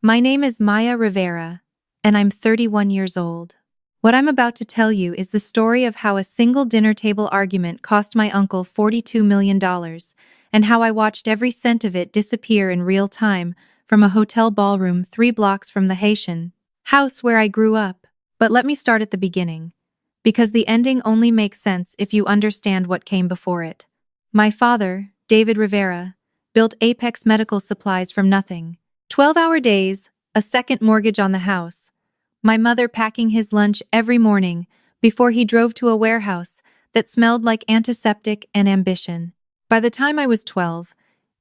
My name is Maya Rivera, and I'm 31 years old. What I'm about to tell you is the story of how a single dinner table argument cost my uncle $42 million, and how I watched every cent of it disappear in real time from a hotel ballroom 3 blocks from the Haitian house where I grew up. But let me start at the beginning, because the ending only makes sense if you understand what came before it. My father, David Rivera, built Apex Medical Supplies from nothing. 12-hour days, a second mortgage on the house. My mother packing his lunch every morning before he drove to a warehouse that smelled like antiseptic and ambition. By the time I was 12,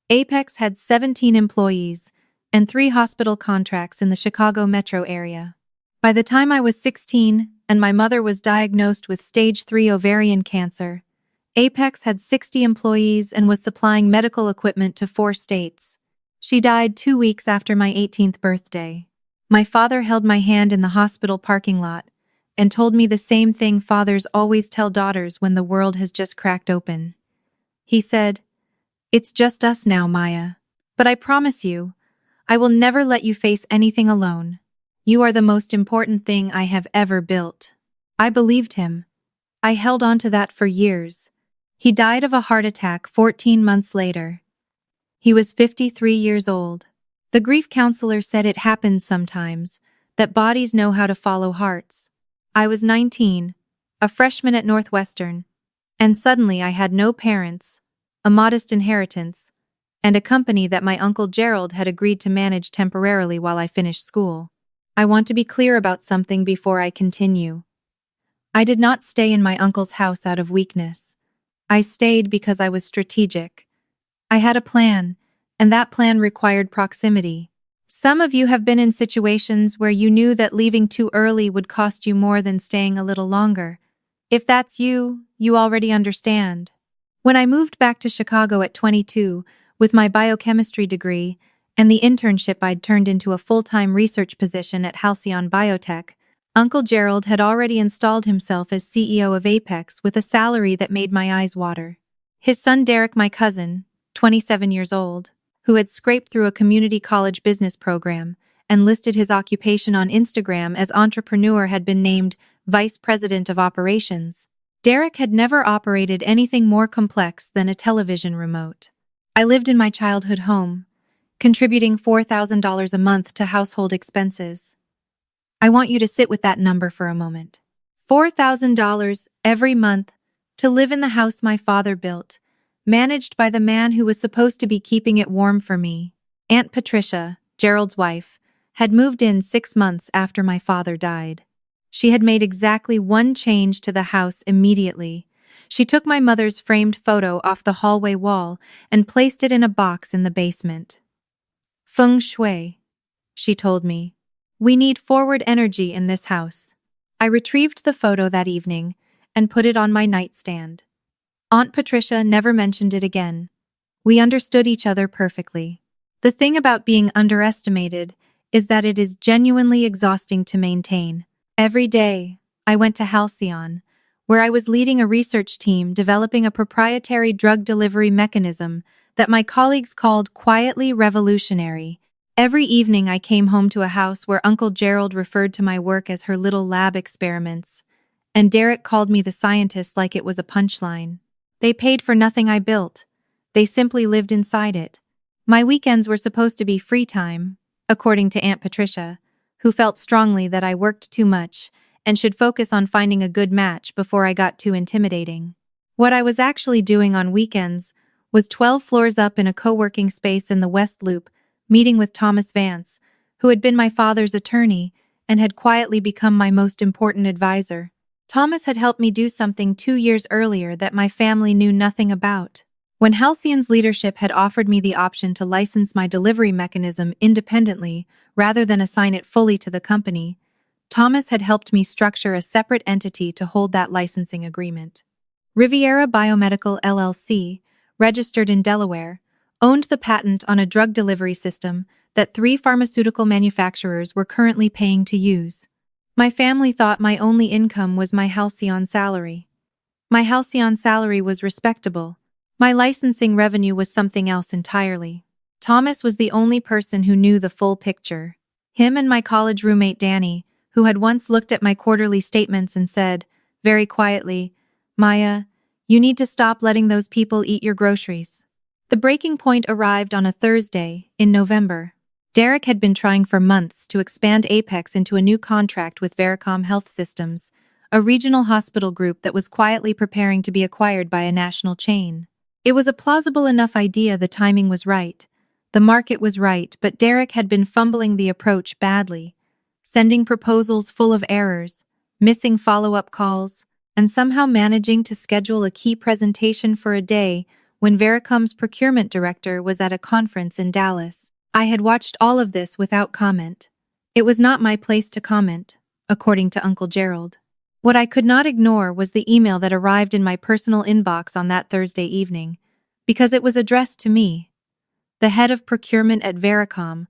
Apex had 17 employees and 3 hospital contracts in the Chicago metro area. By the time I was 16 and my mother was diagnosed with stage 3 ovarian cancer, Apex had 60 employees and was supplying medical equipment to 4 states. She died 2 weeks after my 18th birthday. My father held my hand in the hospital parking lot and told me the same thing fathers always tell daughters when the world has just cracked open. He said, "It's just us now, Maya. But I promise you, I will never let you face anything alone. You are the most important thing I have ever built." I believed him. I held on to that for years. He died of a heart attack 14 months later. He was 53 years old. The grief counselor said it happens sometimes, that bodies know how to follow hearts. I was 19, a freshman at Northwestern, and suddenly I had no parents, a modest inheritance, and a company that my Uncle Gerald had agreed to manage temporarily while I finished school. I want to be clear about something before I continue. I did not stay in my uncle's house out of weakness. I stayed because I was strategic. I had a plan, and that plan required proximity. Some of you have been in situations where you knew that leaving too early would cost you more than staying a little longer. If that's you, you already understand. When I moved back to Chicago at 22, with my biochemistry degree and the internship I'd turned into a full-time research position at Halcyon Biotech, Uncle Gerald had already installed himself as CEO of Apex with a salary that made my eyes water. His son Derek, my cousin, 27 years old, who had scraped through a community college business program and listed his occupation on Instagram as entrepreneur, had been named Vice President of Operations. Derek had never operated anything more complex than a television remote. I lived in my childhood home, contributing $4,000 a month to household expenses. I want you to sit with that number for a moment. $4,000 every month to live in the house my father built, managed by the man who was supposed to be keeping it warm for me. Aunt Patricia, Gerald's wife, had moved in 6 months after my father died. She had made exactly one change to the house immediately. She took my mother's framed photo off the hallway wall and placed it in a box in the basement. "Feng shui," she told me. "We need forward energy in this house." I retrieved the photo that evening and put it on my nightstand. Aunt Patricia never mentioned it again. We understood each other perfectly. The thing about being underestimated is that it is genuinely exhausting to maintain. Every day, I went to Halcyon, where I was leading a research team developing a proprietary drug delivery mechanism that my colleagues called quietly revolutionary. Every evening I came home to a house where Uncle Gerald referred to my work as her little lab experiments, and Derek called me the scientist like it was a punchline. They paid for nothing I built. They simply lived inside it. My weekends were supposed to be free time, according to Aunt Patricia, who felt strongly that I worked too much and should focus on finding a good match before I got too intimidating. What I was actually doing on weekends was 12 floors up in a co-working space in the West Loop, meeting with Thomas Vance, who had been my father's attorney and had quietly become my most important advisor. Thomas had helped me do something 2 years earlier that my family knew nothing about. When Halcyon's leadership had offered me the option to license my delivery mechanism independently rather than assign it fully to the company, Thomas had helped me structure a separate entity to hold that licensing agreement. Riviera Biomedical LLC, registered in Delaware, owned the patent on a drug delivery system that 3 pharmaceutical manufacturers were currently paying to use. My family thought my only income was my Halcyon salary. My Halcyon salary was respectable. My licensing revenue was something else entirely. Thomas was the only person who knew the full picture. Him and my college roommate Danny, who had once looked at my quarterly statements and said, very quietly, "Maya, you need to stop letting those people eat your groceries." The breaking point arrived on a Thursday in November. Derek had been trying for months to expand Apex into a new contract with Vericom Health Systems, a regional hospital group that was quietly preparing to be acquired by a national chain. It was a plausible enough idea. The timing was right. The market was right, but Derek had been fumbling the approach badly, sending proposals full of errors, missing follow-up calls, and somehow managing to schedule a key presentation for a day when Vericom's procurement director was at a conference in Dallas. I had watched all of this without comment. It was not my place to comment, according to Uncle Gerald. What I could not ignore was the email that arrived in my personal inbox on that Thursday evening, because it was addressed to me. The head of procurement at Vericom,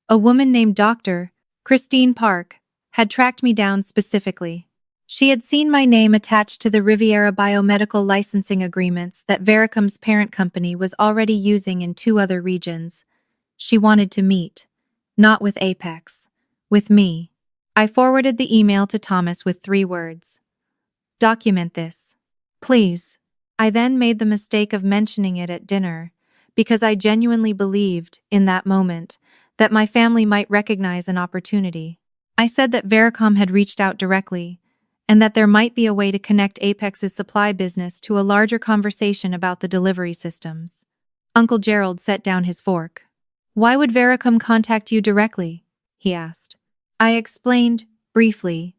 a woman named Dr. Christine Park, had tracked me down specifically. She had seen my name attached to the Riviera biomedical licensing agreements that Vericom's parent company was already using in 2 other regions. She wanted to meet, not with Apex, with me. I forwarded the email to Thomas with 3 words. "Document this, please." I then made the mistake of mentioning it at dinner, because I genuinely believed, in that moment, that my family might recognize an opportunity. I said that Vericom had reached out directly, and that there might be a way to connect Apex's supply business to a larger conversation about the delivery systems. Uncle Gerald set down his fork. "Why would Vericom contact you directly?" he asked. I explained, briefly,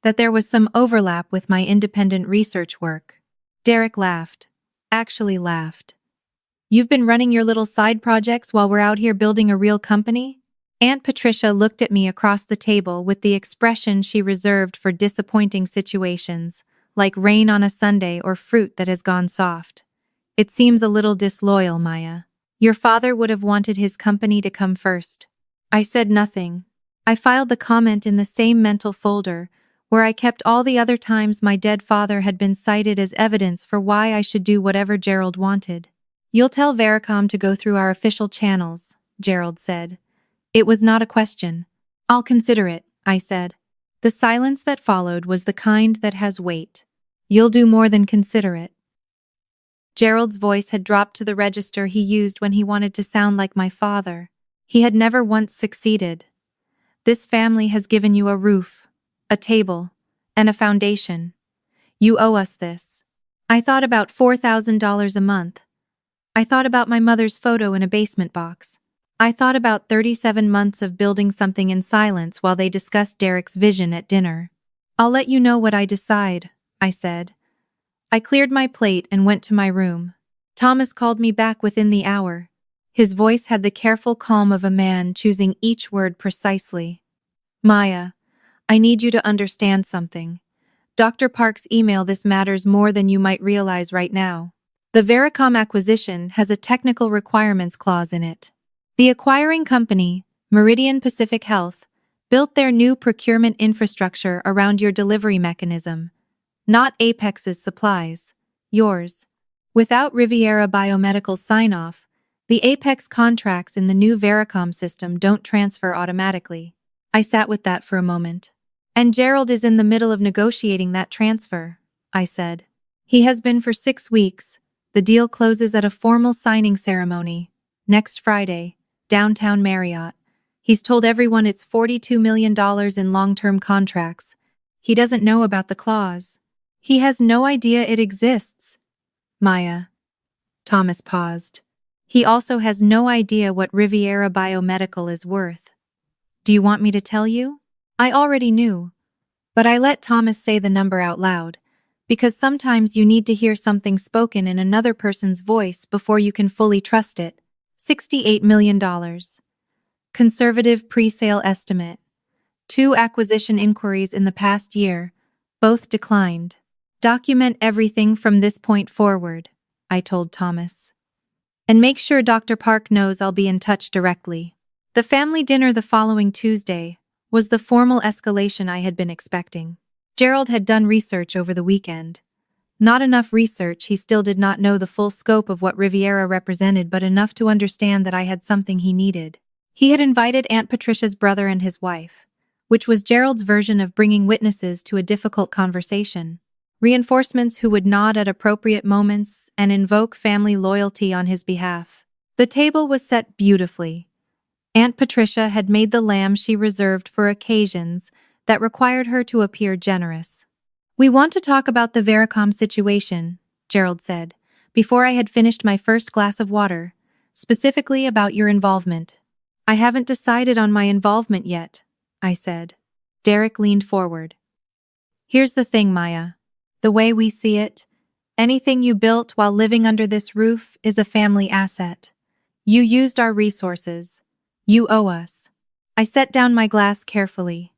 that there was some overlap with my independent research work. Derek laughed. Actually laughed. "You've been running your little side projects while we're out here building a real company?" Aunt Patricia looked at me across the table with the expression she reserved for disappointing situations, like rain on a Sunday or fruit that has gone soft. "It seems a little disloyal, Maya. Your father would have wanted his company to come first." I said nothing. I filed the comment in the same mental folder, where I kept all the other times my dead father had been cited as evidence for why I should do whatever Gerald wanted. "You'll tell Vericom to go through our official channels," Gerald said. It was not a question. "I'll consider it," I said. The silence that followed was the kind that has weight. "You'll do more than consider it." Gerald's voice had dropped to the register he used when he wanted to sound like my father. He had never once succeeded. "This family has given you a roof, a table, and a foundation. You owe us this." I thought about $4,000 a month. I thought about my mother's photo in a basement box. I thought about 37 months of building something in silence while they discussed Derek's vision at dinner. "I'll let you know what I decide," I said. I cleared my plate and went to my room. Thomas called me back within the hour. His voice had the careful calm of a man choosing each word precisely. "Maya, I need you to understand something. Dr. Park's email. This matters more than you might realize right now. The Vericom acquisition has a technical requirements clause in it. The acquiring company, Meridian Pacific Health, built their new procurement infrastructure around your delivery mechanism, not Apex's supplies, yours. Without Riviera Biomedical sign-off, the Apex contracts in the new Vericom system don't transfer automatically." I sat with that for a moment. "And Gerald is in the middle of negotiating that transfer," I said. "He has been for 6 weeks. The deal closes at a formal signing ceremony, next Friday, downtown Marriott. He's told everyone it's $42 million in long-term contracts. He doesn't know about the clause. He has no idea it exists." "Maya." Thomas paused. "He also has no idea what Riviera Biomedical is worth. Do you want me to tell you?" I already knew, but I let Thomas say the number out loud, because sometimes you need to hear something spoken in another person's voice before you can fully trust it. $68 million. Conservative pre-sale estimate. 2 acquisition inquiries in the past year, both declined. "Document everything from this point forward," I told Thomas. "And make sure Dr. Park knows I'll be in touch directly." The family dinner the following Tuesday was the formal escalation I had been expecting. Gerald had done research over the weekend. Not enough research. He still did not know the full scope of what Riviera represented, but enough to understand that I had something he needed. He had invited Aunt Patricia's brother and his wife, which was Gerald's version of bringing witnesses to a difficult conversation. Reinforcements who would nod at appropriate moments and invoke family loyalty on his behalf. The table was set beautifully. Aunt Patricia had made the lamb she reserved for occasions that required her to appear generous. "We want to talk about the Veracom situation," Gerald said, before I had finished my first glass of water, "specifically about your involvement." "I haven't decided on my involvement yet," I said. Derek leaned forward. "Here's the thing, Maya. The way we see it, anything you built while living under this roof is a family asset. You used our resources. You owe us." I set down my glass carefully.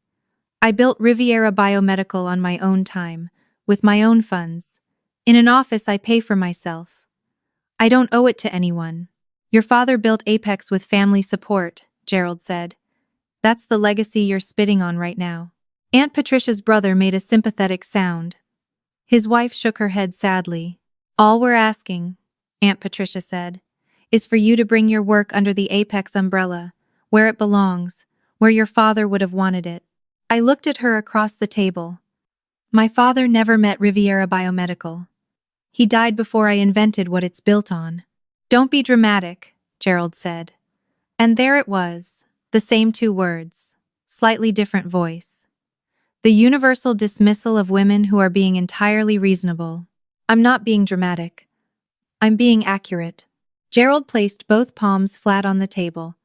I built Riviera Biomedical on my own time, with my own funds. In an office I pay for myself. I don't owe it to anyone. "Your father built Apex with family support," Gerald said. "That's the legacy you're spitting on right now." Aunt Patricia's brother made a sympathetic sound. His wife shook her head sadly. "All we're asking," Aunt Patricia said, "is for you to bring your work under the Apex umbrella, where it belongs, where your father would have wanted it." I looked at her across the table. My father never met Riviera Biomedical. He died before I invented what it's built on. "Don't be dramatic," Gerald said. And there it was, the same two words, slightly different voice. The universal dismissal of women who are being entirely reasonable. "I'm not being dramatic. I'm being accurate." Gerald placed both palms flat on the table,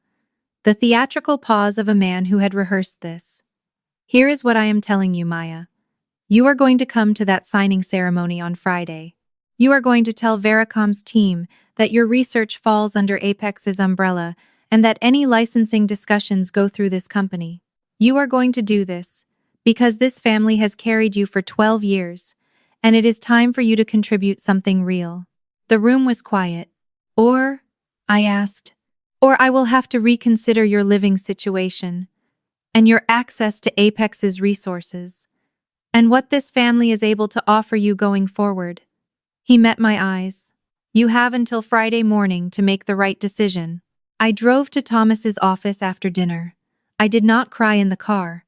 the theatrical pause of a man who had rehearsed this. "Here is what I am telling you, Maya. You are going to come to that signing ceremony on Friday. You are going to tell Veracom's team that your research falls under Apex's umbrella and that any licensing discussions go through this company. You are going to do this because this family has carried you for 12 years, and it is time for you to contribute something real." The room was quiet. "Or," I asked, "or I will have to reconsider your living situation and your access to Apex's resources, and what this family is able to offer you going forward." He met my eyes. "You have until Friday morning to make the right decision." I drove to Thomas's office after dinner. I did not cry in the car.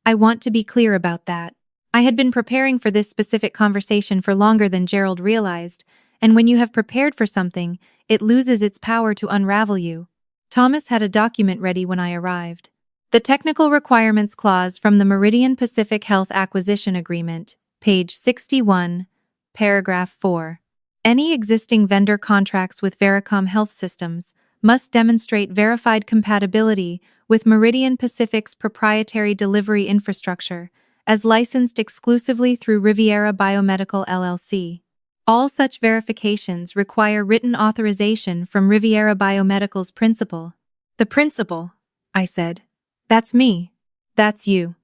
I want to be clear about that. I had been preparing for this specific conversation for longer than Gerald realized, and when you have prepared for something, it loses its power to unravel you. Thomas had a document ready when I arrived. The Technical Requirements Clause from the Meridian Pacific Health Acquisition Agreement, page 61, paragraph 4. Any existing vendor contracts with Veracom Health Systems must demonstrate verified compatibility with Meridian Pacific's proprietary delivery infrastructure, as licensed exclusively through Riviera Biomedical LLC. All such verifications require written authorization from Riviera Biomedical's principal. "The principal," I said. "That's me. That's you,"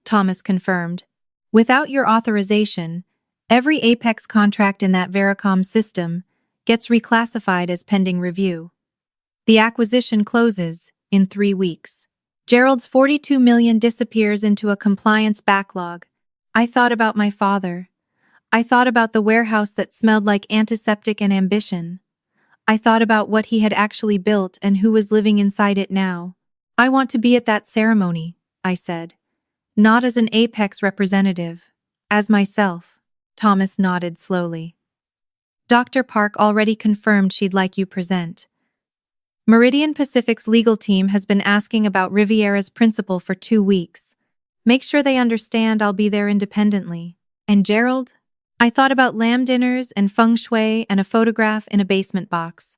Thomas confirmed. "Without your authorization, every Apex contract in that Veracom system gets reclassified as pending review. The acquisition closes in 3 weeks. Gerald's $42 million disappears into a compliance backlog. I thought about my father. I thought about the warehouse that smelled like antiseptic and ambition. I thought about what he had actually built and who was living inside it now. "I want to be at that ceremony," I said. "Not as an Apex representative, as myself." Thomas nodded slowly. "Dr. Park already confirmed she'd like you present. Meridian Pacific's legal team has been asking about Riviera's principal for 2 weeks. Make sure they understand I'll be there independently. And Gerald?" I thought about lamb dinners and feng shui and a photograph in a basement box.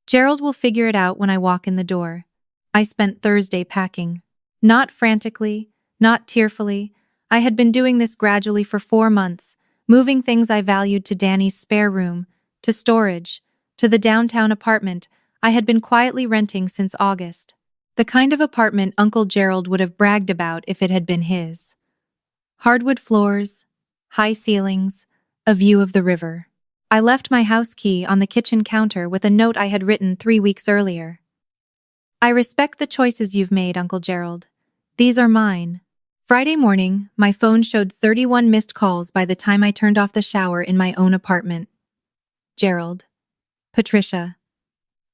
"Gerald will figure it out when I walk in the door." I spent Thursday packing. Not frantically, not tearfully. I had been doing this gradually for 4 months, moving things I valued to Danny's spare room, to storage, to the downtown apartment I had been quietly renting since August. The kind of apartment Uncle Gerald would have bragged about if it had been his. Hardwood floors, high ceilings, a view of the river. I left my house key on the kitchen counter with a note I had written 3 weeks earlier. "I respect the choices you've made, Uncle Gerald. These are mine." Friday morning, my phone showed 31 missed calls by the time I turned off the shower in my own apartment. Gerald, Patricia,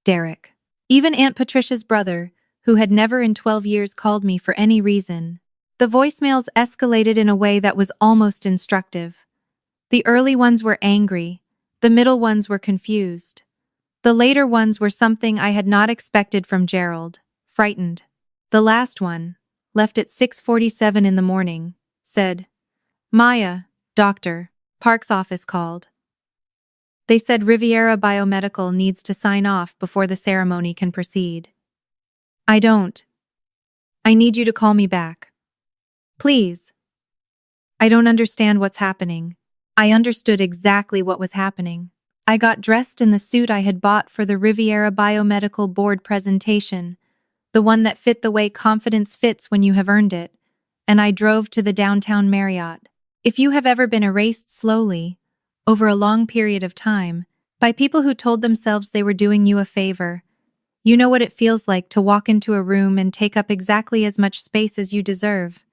Derek. Even Aunt Patricia's brother, who had never in 12 years called me for any reason. The voicemails escalated in a way that was almost instructive. The early ones were angry, the middle ones were confused. The later ones were something I had not expected from Gerald, frightened. The last one, left at 6:47 in the morning, said, "Maya, doctor, Park's office called. They said Riviera Biomedical needs to sign off before the ceremony can proceed. I don't. I need you to call me back. Please. I don't understand what's happening." I understood exactly what was happening. I got dressed in the suit I had bought for the Riviera Biomedical Board presentation, the one that fit the way confidence fits when you have earned it, and I drove to the downtown Marriott. If you have ever been erased slowly, over a long period of time, by people who told themselves they were doing you a favor, you know what it feels like to walk into a room and take up exactly as much space as you deserve.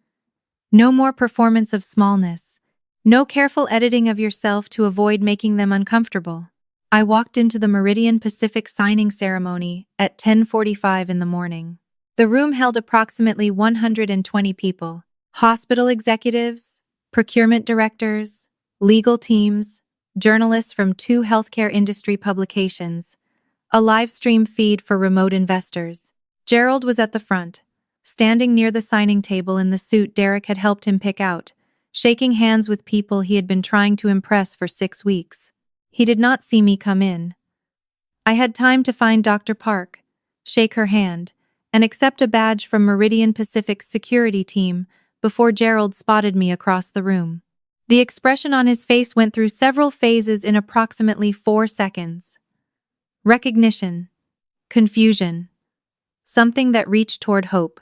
No more performance of smallness. No careful editing of yourself to avoid making them uncomfortable. I walked into the Meridian Pacific signing ceremony at 10:45 in the morning. The room held approximately 120 people. Hospital executives, procurement directors, legal teams, journalists from 2 healthcare industry publications, a live stream feed for remote investors. Gerald was at the front, standing near the signing table in the suit Derek had helped him pick out, shaking hands with people he had been trying to impress for 6 weeks. He did not see me come in. I had time to find Dr. Park, shake her hand, and accept a badge from Meridian Pacific's security team before Gerald spotted me across the room. The expression on his face went through several phases in approximately 4 seconds. Recognition, confusion, something that reached toward hope.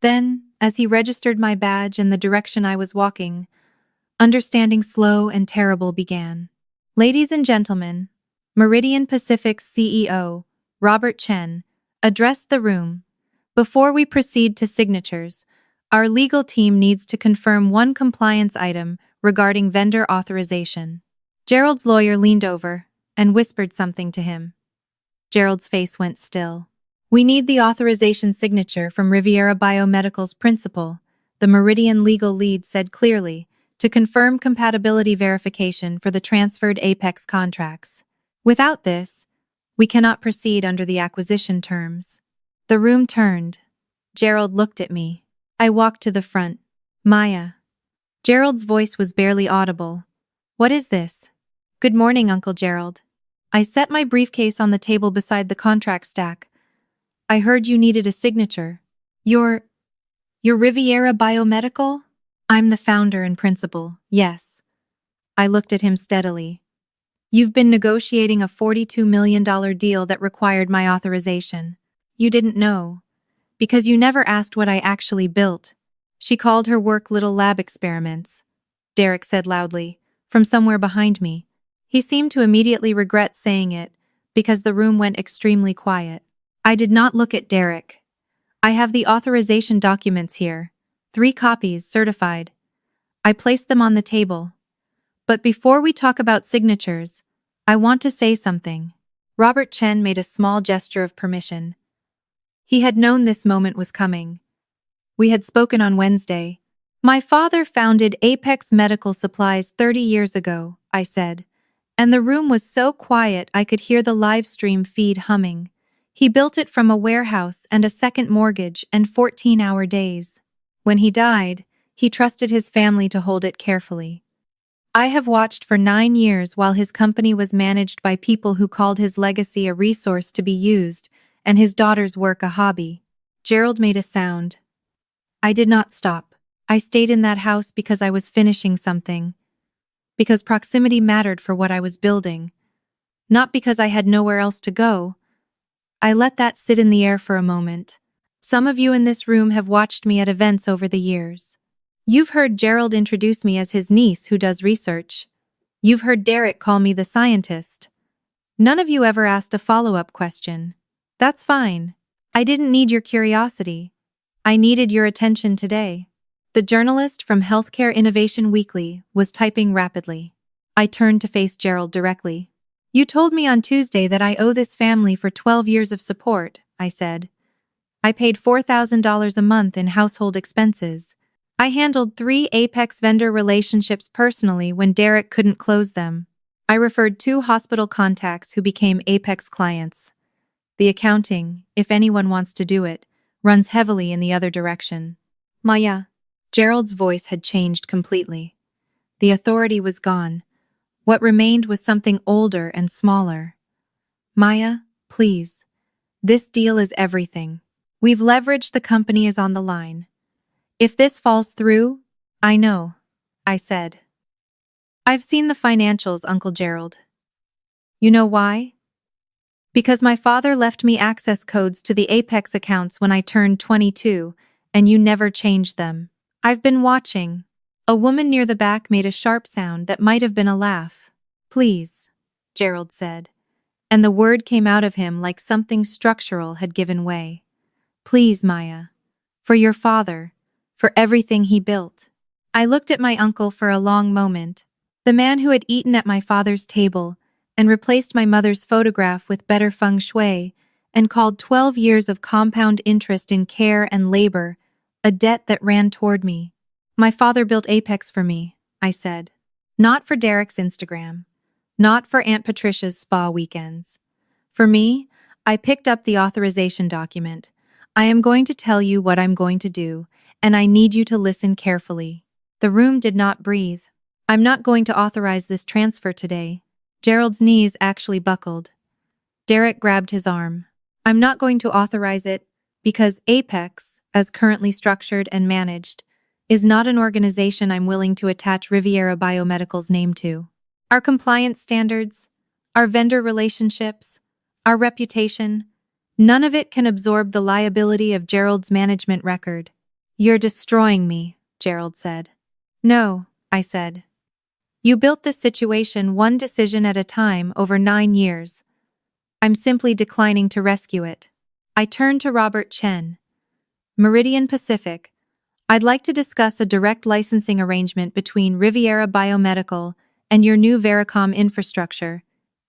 Then, as he registered my badge and the direction I was walking, understanding slow and terrible began. "Ladies and gentlemen," Meridian Pacific's CEO, Robert Chen, addressed the room. "Before we proceed to signatures, our legal team needs to confirm one compliance item regarding vendor authorization." Gerald's lawyer leaned over and whispered something to him. Gerald's face went still. "We need the authorization signature from Riviera Biomedical's principal," the Meridian legal lead said clearly, "to confirm compatibility verification for the transferred Apex contracts. Without this, we cannot proceed under the acquisition terms." The room turned. Gerald looked at me. I walked to the front. "Maya." Gerald's voice was barely audible. "What is this?" "Good morning, Uncle Gerald." I set my briefcase on the table beside the contract stack. "I heard you needed a signature. You're Riviera Biomedical?" "I'm the founder and principal, yes." I looked at him steadily. "You've been negotiating a $42 million deal that required my authorization. You didn't know, because you never asked what I actually built." "She called her work little lab experiments," Derek said loudly, from somewhere behind me. He seemed to immediately regret saying it, because the room went extremely quiet. I did not look at Derek. "I have the authorization documents here. 3 copies, certified." I placed them on the table. "But before we talk about signatures, I want to say something." Robert Chen made a small gesture of permission. He had known this moment was coming. We had spoken on Wednesday. "My father founded Apex Medical Supplies 30 years ago," I said, and the room was so quiet I could hear the live stream feed humming. "He built it from a warehouse and a second mortgage and 14-hour days. When he died, he trusted his family to hold it carefully. I have watched for 9 years while his company was managed by people who called his legacy a resource to be used and his daughter's work a hobby." Gerald made a sound. I did not stop. I stayed in that house because I was finishing something. Because proximity mattered for what I was building. Not because I had nowhere else to go. I let that sit in the air for a moment. Some of you in this room have watched me at events over the years. You've heard Gerald introduce me as his niece who does research. You've heard Derek call me the scientist. None of you ever asked a follow-up question. That's fine. I didn't need your curiosity. I needed your attention today. The journalist from Healthcare Innovation Weekly was typing rapidly. I turned to face Gerald directly. "You told me on Tuesday that I owe this family for 12 years of support," I said. I paid $4,000 a month in household expenses. I handled 3 Apex vendor relationships personally when Derek couldn't close them. I referred 2 hospital contacts who became Apex clients. The accounting, if anyone wants to do it, runs heavily in the other direction. Maya. Gerald's voice had changed completely. The authority was gone. What remained was something older and smaller. Maya, please. This deal is everything. We've leveraged the company is on the line. If this falls through, I know, I said. I've seen the financials, Uncle Gerald. You know why? Because my father left me access codes to the Apex accounts when I turned 22, and you never changed them. I've been watching. A woman near the back made a sharp sound that might have been a laugh. Please, Gerald said, and the word came out of him like something structural had given way. Please, Maya. For your father. For everything he built. I looked at my uncle for a long moment, the man who had eaten at my father's table and replaced my mother's photograph with better feng shui and called 12 years of compound interest in care and labor a debt that ran toward me. My father built Apex for me, I said. Not for Derek's Instagram. Not for Aunt Patricia's spa weekends. For me, I picked up the authorization document. I am going to tell you what I'm going to do, and I need you to listen carefully. The room did not breathe. I'm not going to authorize this transfer today. Gerald's knees actually buckled. Derek grabbed his arm. I'm not going to authorize it because Apex, as currently structured and managed, is not an organization I'm willing to attach Riviera Biomedical's name to. Our compliance standards, our vendor relationships, our reputation, none of it can absorb the liability of Gerald's management record. You're destroying me, Gerald said. No, I said. You built this situation one decision at a time over 9 years. I'm simply declining to rescue it. I turned to Robert Chen. Meridian Pacific, I'd like to discuss a direct licensing arrangement between Riviera Biomedical and your new Vericom infrastructure,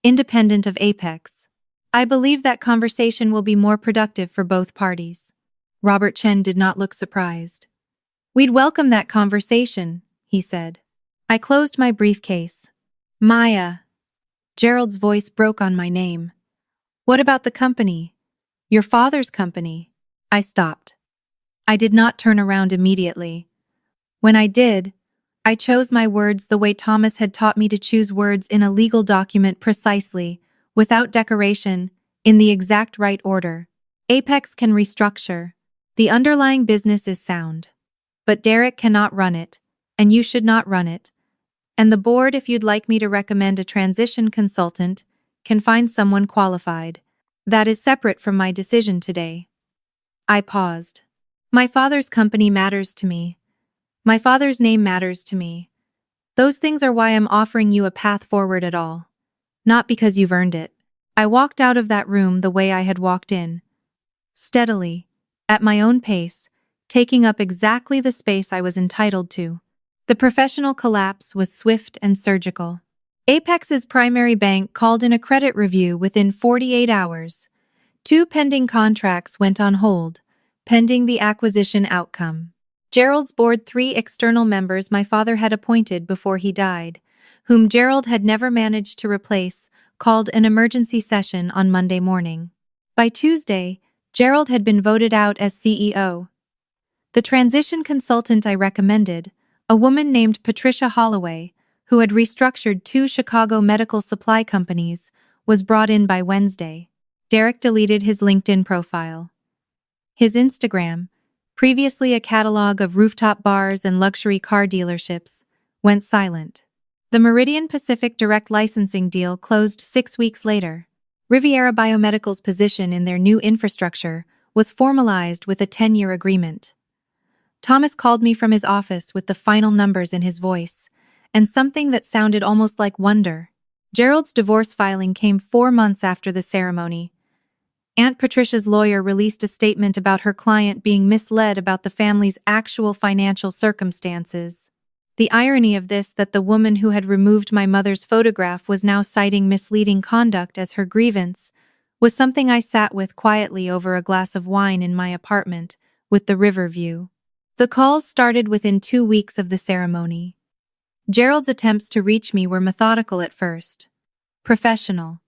independent of Apex. I believe that conversation will be more productive for both parties. Robert Chen did not look surprised. We'd welcome that conversation, he said. I closed my briefcase. Maya. Gerald's voice broke on my name. What about the company? Your father's company. I stopped. I did not turn around immediately. When I did, I chose my words the way Thomas had taught me to choose words in a legal document precisely, without decoration, in the exact right order. Apex can restructure. The underlying business is sound. But Derek cannot run it, and you should not run it. And the board, if you'd like me to recommend a transition consultant, can find someone qualified. That is separate from my decision today. I paused. My father's company matters to me. My father's name matters to me. Those things are why I'm offering you a path forward at all. Not because you've earned it. I walked out of that room the way I had walked in. Steadily, at my own pace, taking up exactly the space I was entitled to. The professional collapse was swift and surgical. Apex's primary bank called in a credit review within 48 hours. 2 pending contracts went on hold, pending the acquisition outcome. Gerald's board 3 external members my father had appointed before he died, whom Gerald had never managed to replace, called an emergency session on Monday morning. By Tuesday, Gerald had been voted out as CEO. The transition consultant I recommended, a woman named Patricia Holloway, who had restructured 2 Chicago medical supply companies, was brought in by Wednesday. Derek deleted his LinkedIn profile. His Instagram, previously a catalog of rooftop bars and luxury car dealerships, went silent. The Meridian Pacific direct licensing deal closed 6 weeks later. Riviera Biomedical's position in their new infrastructure was formalized with a 10-year agreement. Thomas called me from his office with the final numbers in his voice, and something that sounded almost like wonder. Gerald's divorce filing came 4 months after the ceremony. Aunt Patricia's lawyer released a statement about her client being misled about the family's actual financial circumstances. The irony of this that the woman who had removed my mother's photograph was now citing misleading conduct as her grievance was something I sat with quietly over a glass of wine in my apartment with the river view. The calls started within 2 weeks of the ceremony. Gerald's attempts to reach me were methodical at first, professional,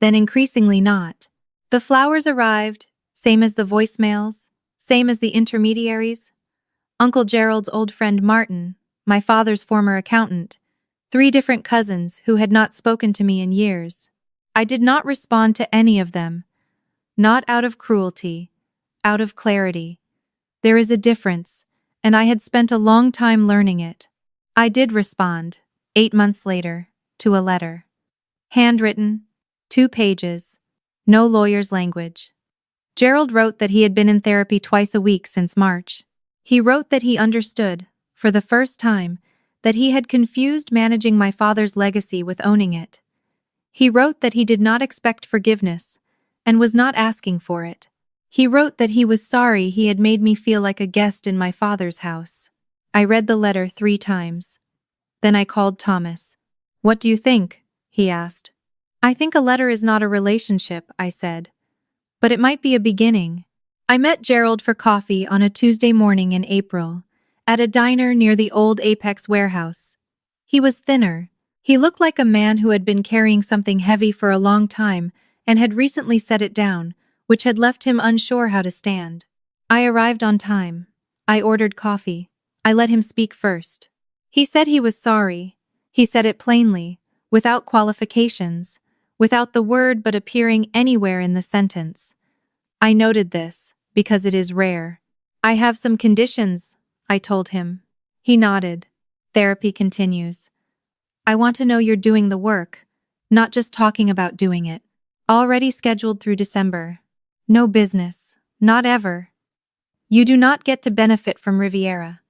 then increasingly not. The flowers arrived, same as the voicemails, same as the intermediaries. Uncle Gerald's old friend Martin, my father's former accountant, 3 different cousins who had not spoken to me in years. I did not respond to any of them, not out of cruelty, out of clarity. There is a difference, and I had spent a long time learning it. I did respond, 8 months later, to a letter. Handwritten, 2 pages, no lawyer's language. Gerald wrote that he had been in therapy twice a week since March. He wrote that he understood, for the first time, that he had confused managing my father's legacy with owning it. He wrote that he did not expect forgiveness, and was not asking for it. He wrote that he was sorry he had made me feel like a guest in my father's house. I read the letter 3 times. Then I called Thomas. "What do you think?" he asked. "I think a letter is not a relationship," I said. "But it might be a beginning." I met Gerald for coffee on a Tuesday morning in April, at a diner near the old Apex warehouse. He was thinner. He looked like a man who had been carrying something heavy for a long time and had recently set it down, which had left him unsure how to stand. I arrived on time. I ordered coffee. I let him speak first. He said he was sorry. He said it plainly, without qualifications, without the word but appearing anywhere in the sentence. I noted this, because it is rare. "I have some conditions," I told him. He nodded. Therapy continues. "I want to know you're doing the work, not just talking about doing it. Already scheduled through December. No business, not ever. You do not get to benefit from Riviera.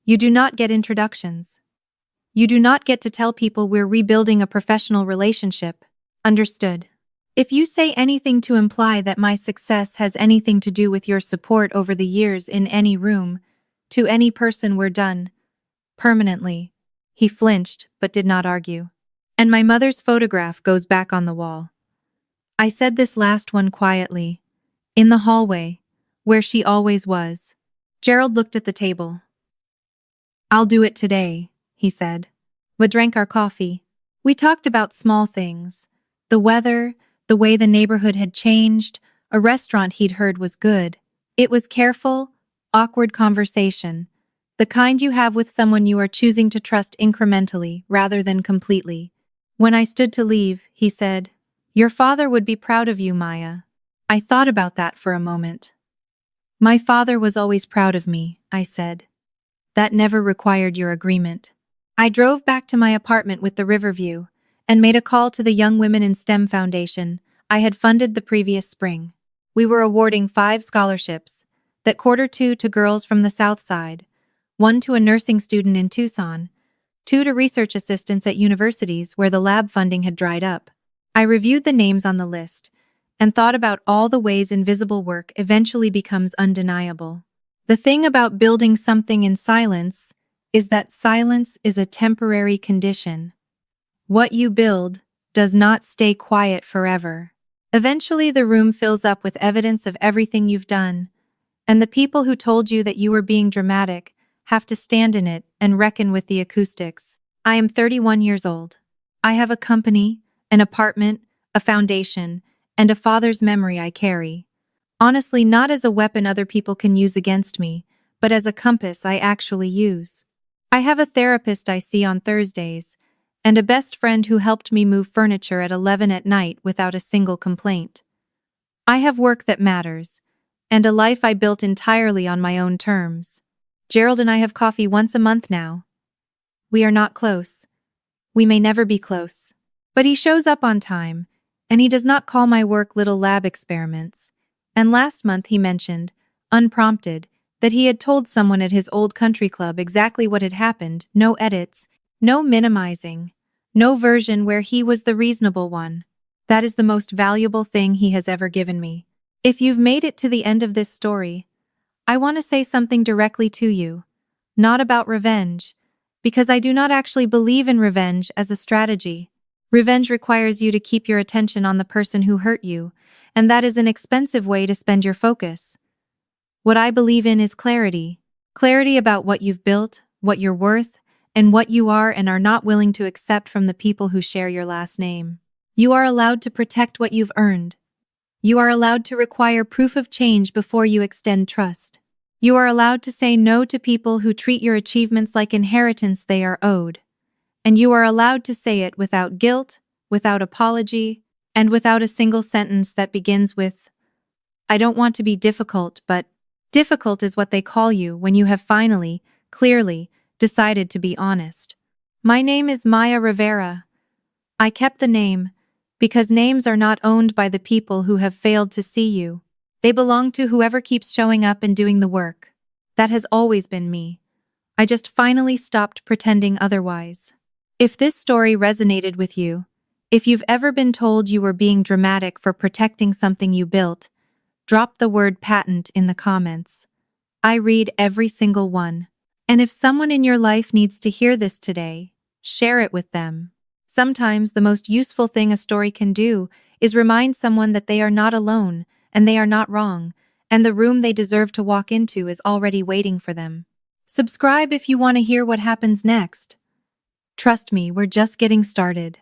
You do not get introductions. You do not get to tell people we're rebuilding a professional relationship. Understood. If you say anything to imply that my success has anything to do with your support over the years in any room, to any person, we're done. Permanently." He flinched, but did not argue. "And my mother's photograph goes back on the wall." I said this last one quietly, in the hallway, where she always was. Gerald looked at the table. "I'll do it today," he said. We drank our coffee. We talked about small things. The weather, the way the neighborhood had changed, a restaurant he'd heard was good. It was careful, awkward conversation, the kind you have with someone you are choosing to trust incrementally rather than completely. When I stood to leave, he said, "Your father would be proud of you, Maya." I thought about that for a moment. "My father was always proud of me," I said. "That never required your agreement." I drove back to my apartment with the river view and made a call to the Young Women in STEM Foundation I had funded the previous spring. We were awarding 5 scholarships, that Q2 to girls from the South Side, 1 to a nursing student in Tucson, 2 to research assistants at universities where the lab funding had dried up. I reviewed the names on the list and thought about all the ways invisible work eventually becomes undeniable. The thing about building something in silence is that silence is a temporary condition. What you build does not stay quiet forever. Eventually the room fills up with evidence of everything you've done, and the people who told you that you were being dramatic have to stand in it and reckon with the acoustics. I am 31 years old. I have a company, an apartment, a foundation, and a father's memory I carry. Honestly, not as a weapon other people can use against me, but as a compass I actually use. I have a therapist I see on Thursdays, and a best friend who helped me move furniture at 11 at night without a single complaint. I have work that matters, and a life I built entirely on my own terms. Gerald and I have coffee once a month now. We are not close. We may never be close. But he shows up on time, and he does not call my work little lab experiments. And last month he mentioned, unprompted, that he had told someone at his old country club exactly what had happened, no edits, no minimizing, no version where he was the reasonable one. That is the most valuable thing he has ever given me. If you've made it to the end of this story, I want to say something directly to you, not about revenge, because I do not actually believe in revenge as a strategy. Revenge requires you to keep your attention on the person who hurt you and that is an expensive way to spend your focus. What I believe in is clarity. Clarity about what you've built, what you're worth, and what you are and are not willing to accept from the people who share your last name. You are allowed to protect what you've earned. You are allowed to require proof of change before you extend trust. You are allowed to say no to people who treat your achievements like inheritance they are owed. And you are allowed to say it without guilt, without apology, and without a single sentence that begins with, "I don't want to be difficult, but..." Difficult is what they call you when you have finally, clearly, decided to be honest. My name is Maya Rivera. I kept the name because names are not owned by the people who have failed to see you. They belong to whoever keeps showing up and doing the work. That has always been me. I just finally stopped pretending otherwise. If this story resonated with you, if you've ever been told you were being dramatic for protecting something you built, drop the word patent in the comments. I read every single one. And if someone in your life needs to hear this today, share it with them. Sometimes the most useful thing a story can do is remind someone that they are not alone and they are not wrong, and the room they deserve to walk into is already waiting for them. Subscribe if you want to hear what happens next. Trust me, we're just getting started.